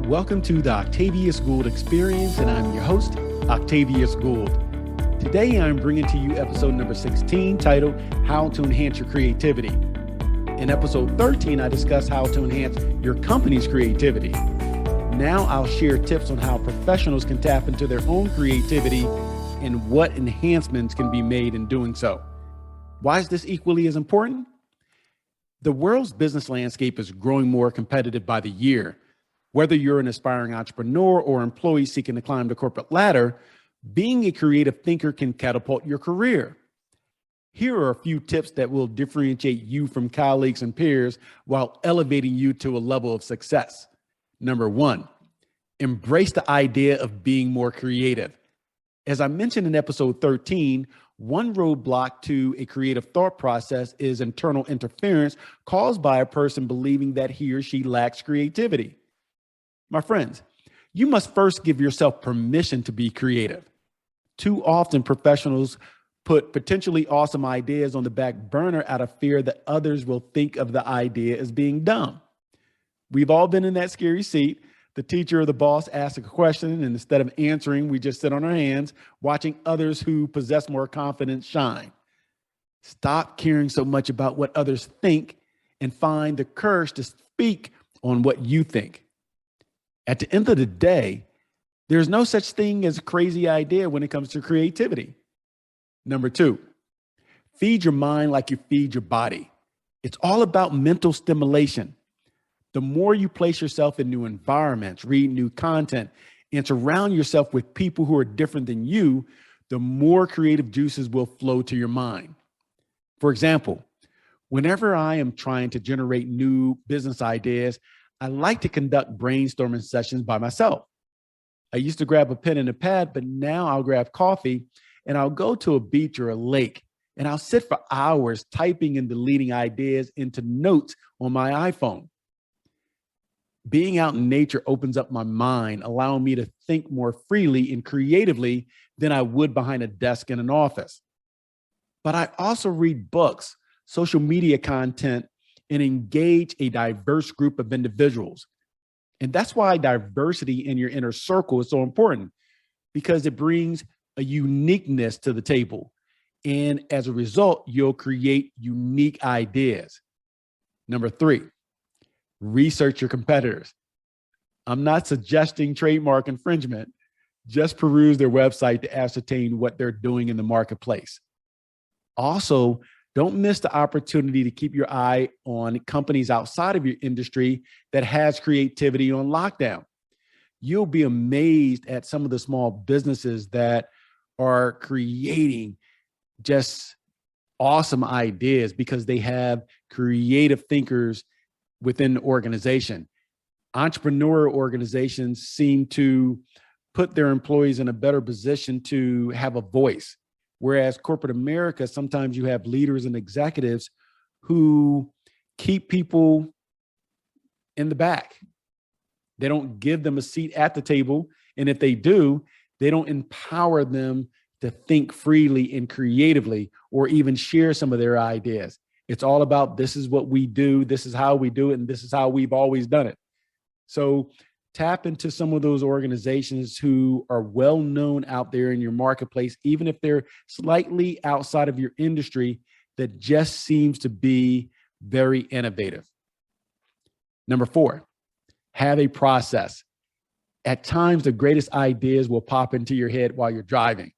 Welcome to the Octavius Gould Experience, and I'm your host, Octavius Gould. Today, I'm bringing to you episode number 16, titled How to Enhance Your Creativity. In episode 13, I discussed how to enhance your company's creativity. Now, I'll share tips on how professionals can tap into their own creativity and what enhancements can be made in doing so. Why is this equally as important? The world's business landscape is growing more competitive by the year. Whether you're an aspiring entrepreneur or employee seeking to climb the corporate ladder, being a creative thinker can catapult your career. Here are a few tips that will differentiate you from colleagues and peers while elevating you to a level of success. Number one, embrace the idea of being more creative. As I mentioned in episode 13, one roadblock to a creative thought process is internal interference caused by a person believing that he or she lacks creativity. My friends, you must first give yourself permission to be creative. Too often, professionals put potentially awesome ideas on the back burner out of fear that others will think of the idea as being dumb. We've all been in that scary seat. The teacher or the boss asks a question, and instead of answering, we just sit on our hands, watching others who possess more confidence shine. Stop caring so much about what others think and find the courage to speak on what you think. At the end of the day, there's no such thing as a crazy idea when it comes to creativity. Number two, feed your mind like you feed your body. It's all about mental stimulation. The more you place yourself in new environments, read new content, and surround yourself with people who are different than you, the more creative juices will flow to your mind. For example, whenever I am trying to generate new business ideas, I like to conduct brainstorming sessions by myself. I used to grab a pen and a pad, but now I'll grab coffee and I'll go to a beach or a lake and I'll sit for hours typing and deleting ideas into notes on my iPhone. Being out in nature opens up my mind, allowing me to think more freely and creatively than I would behind a desk in an office. But I also read books, social media content, and engage a diverse group of individuals. And that's why diversity in your inner circle is so important, because it brings a uniqueness to the table. And as a result, you'll create unique ideas. Number three, research your competitors. I'm not suggesting trademark infringement. Just peruse their website to ascertain what they're doing in the marketplace. Also, don't miss the opportunity to keep your eye on companies outside of your industry that has creativity on lockdown. You'll be amazed at some of the small businesses that are creating just awesome ideas because they have creative thinkers within the organization. Entrepreneurial organizations seem to put their employees in a better position to have a voice. Whereas corporate America, sometimes you have leaders and executives who keep people in the back. They don't give them a seat at the table. And if they do, they don't empower them to think freely and creatively or even share some of their ideas. It's all about, this is what we do, this is how we do it, and this is how we've always done it. So tap into some of those organizations who are well known out there in your marketplace, even if they're slightly outside of your industry, that just seems to be very innovative. Number four, have a process. At times, the greatest ideas will pop into your head while you're driving.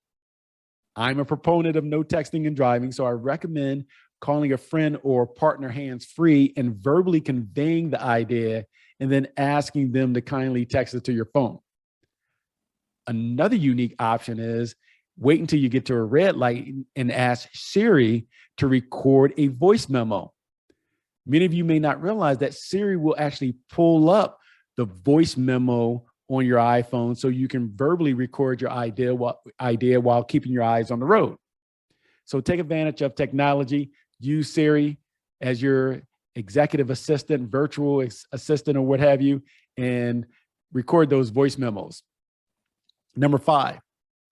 I'm a proponent of no texting and driving, so I recommend calling a friend or partner hands-free and verbally conveying the idea and then asking them to kindly text it to your phone. Another unique option is wait until you get to a red light and ask Siri to record a voice memo. Many of you may not realize that Siri will actually pull up the voice memo on your iPhone so you can verbally record your idea while keeping your eyes on the road. So take advantage of technology. Use Siri as your executive assistant, virtual assistant, or what have you, and record those voice memos. Number five,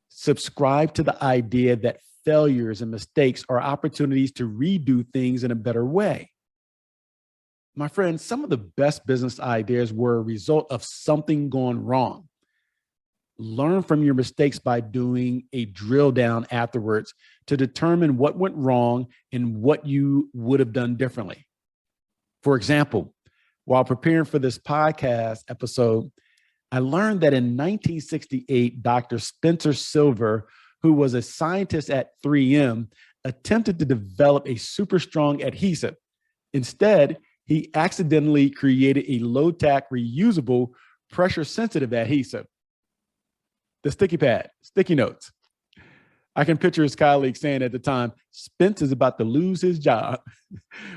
subscribe to the idea that failures and mistakes are opportunities to redo things in a better way. My friends, some of the best business ideas were a result of something going wrong. Learn from your mistakes by doing a drill down afterwards to determine what went wrong and what you would have done differently. For example, while preparing for this podcast episode, I learned that in 1968, Dr. Spencer Silver, who was a scientist at 3M, attempted to develop a super strong adhesive. Instead, he accidentally created a low-tack, reusable, pressure-sensitive adhesive. The sticky pad, sticky notes. I can picture his colleagues saying at the time, Spence is about to lose his job.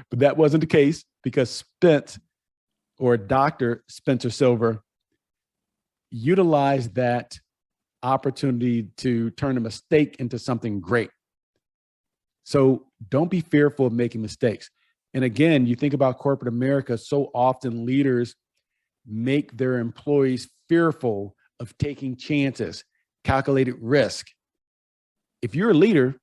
But that wasn't the case because Spence, or Dr. Spencer Silver, utilized that opportunity to turn a mistake into something great. So don't be fearful of making mistakes. And again, you think about corporate America, so often leaders make their employees fearful of taking chances, calculated risk. If you're a leader,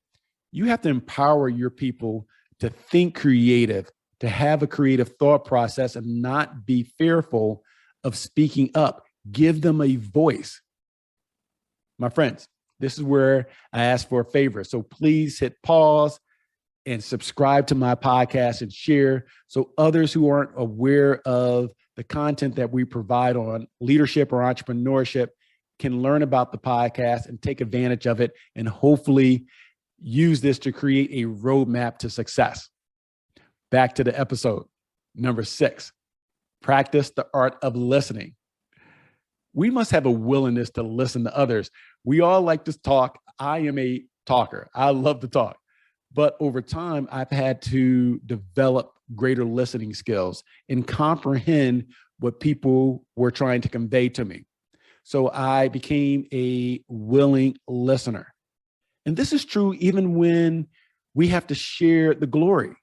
you have to empower your people to think creative, to have a creative thought process and not be fearful of speaking up. Give them a voice. My friends, this is where I ask for a favor. So please hit pause and subscribe to my podcast and share so others who aren't aware of the content that we provide on leadership or entrepreneurship can learn about the podcast and take advantage of it and hopefully use this to create a roadmap to success. Back to the episode. Number 6, practice the art of listening. We must have a willingness to listen to others. We all like to talk. I am a talker. I love to talk. But over time, I've had to develop greater listening skills and comprehend what people were trying to convey to me. So I became a willing listener. And this is true even when we have to share the glory.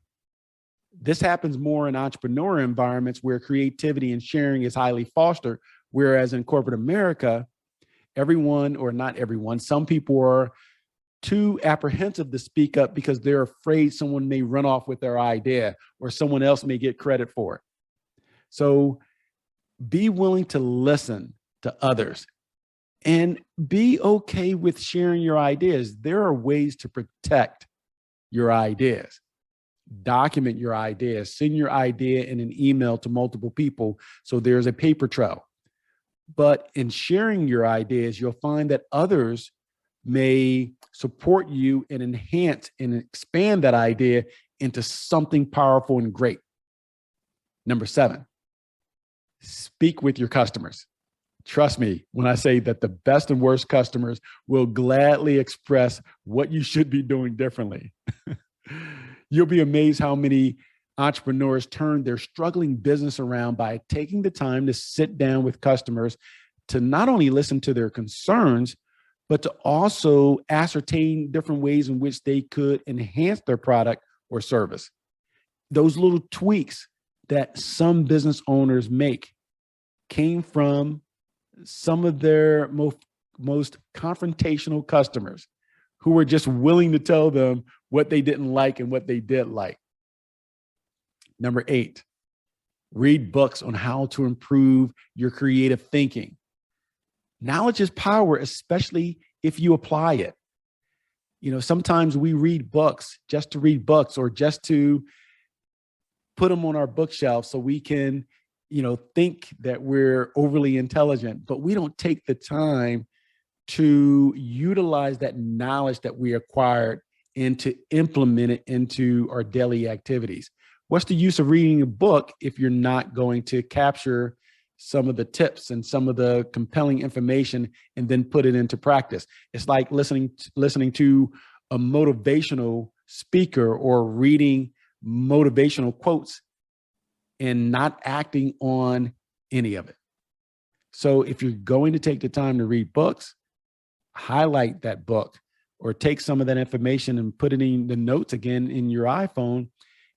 This happens more in entrepreneurial environments where creativity and sharing is highly fostered, whereas in corporate America, everyone, or not everyone, some people are too apprehensive to speak up because they're afraid someone may run off with their idea or someone else may get credit for it. So be willing to listen to others and be okay with sharing your ideas. There are ways to protect your ideas. Document your ideas. Send your idea in an email to multiple people so there's a paper trail. But in sharing your ideas, you'll find that others may support you and enhance and expand that idea into something powerful and great. Number 7, speak with your customers. Trust me when I say that the best and worst customers will gladly express what you should be doing differently. You'll be amazed how many entrepreneurs turn their struggling business around by taking the time to sit down with customers to not only listen to their concerns, but to also ascertain different ways in which they could enhance their product or service. Those little tweaks that some business owners make came from some of their most confrontational customers who were just willing to tell them what they didn't like and what they did like. Number 8, read books on how to improve your creative thinking. Knowledge is power, especially if you apply it. You know, sometimes we read books just to read books or just to put them on our bookshelf so we can, think that we're overly intelligent, but we don't take the time to utilize that knowledge that we acquired and to implement it into our daily activities. What's the use of reading a book if you're not going to capture some of the tips and some of the compelling information and then put it into practice? It's like listening to a motivational speaker or reading motivational quotes and not acting on any of it. So if you're going to take the time to read books, highlight that book or take some of that information and put it in the notes again in your iPhone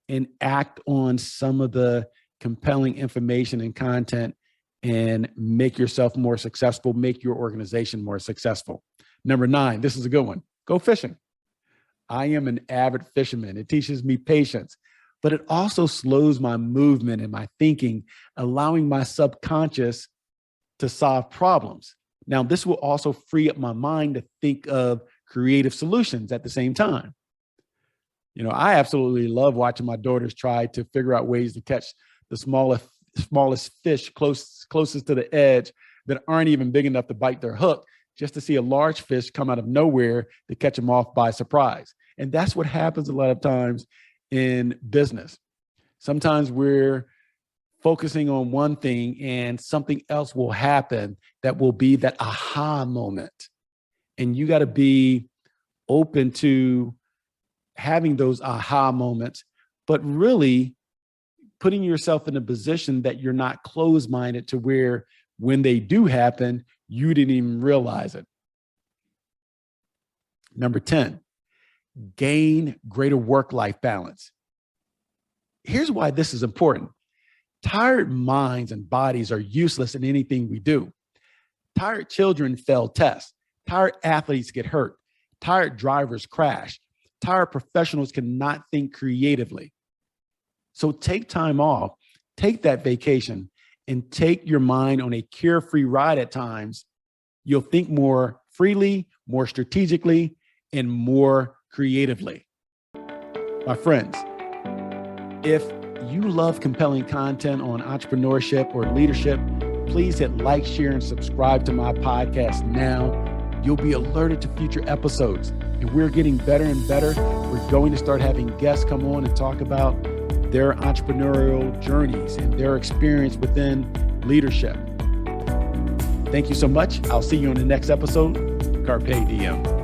and act on some of the compelling information and content and make yourself more successful, make your organization more successful. Number 9, this is a good one. Go fishing. I am an avid fisherman. It teaches me patience. but it also slows my movement and my thinking, allowing my subconscious to solve problems. Now, this will also free up my mind to think of creative solutions at the same time. I absolutely love watching my daughters try to figure out ways to catch the smallest fish closest to the edge that aren't even big enough to bite their hook, just to see a large fish come out of nowhere to catch them off by surprise. And that's what happens a lot of times in business. Sometimes we're focusing on one thing and something else will happen that will be that aha moment. And you got to be open to having those aha moments, but really putting yourself in a position that you're not closed-minded to where when they do happen, you didn't even realize it. Number 10, gain greater work-life balance. Here's why this is important. Tired minds and bodies are useless in anything we do. Tired children fail tests. Tired athletes get hurt. Tired drivers crash. Tired professionals cannot think creatively. So take time off, take that vacation, and take your mind on a carefree ride at times. You'll think more freely, more strategically, and more creatively. My friends, if you love compelling content on entrepreneurship or leadership, please hit like, share, and subscribe to my podcast now. You'll be alerted to future episodes. And we're getting better and better. We're going to start having guests come on and talk about their entrepreneurial journeys and their experience within leadership. Thank you so much. I'll see you on the next episode. Carpe diem.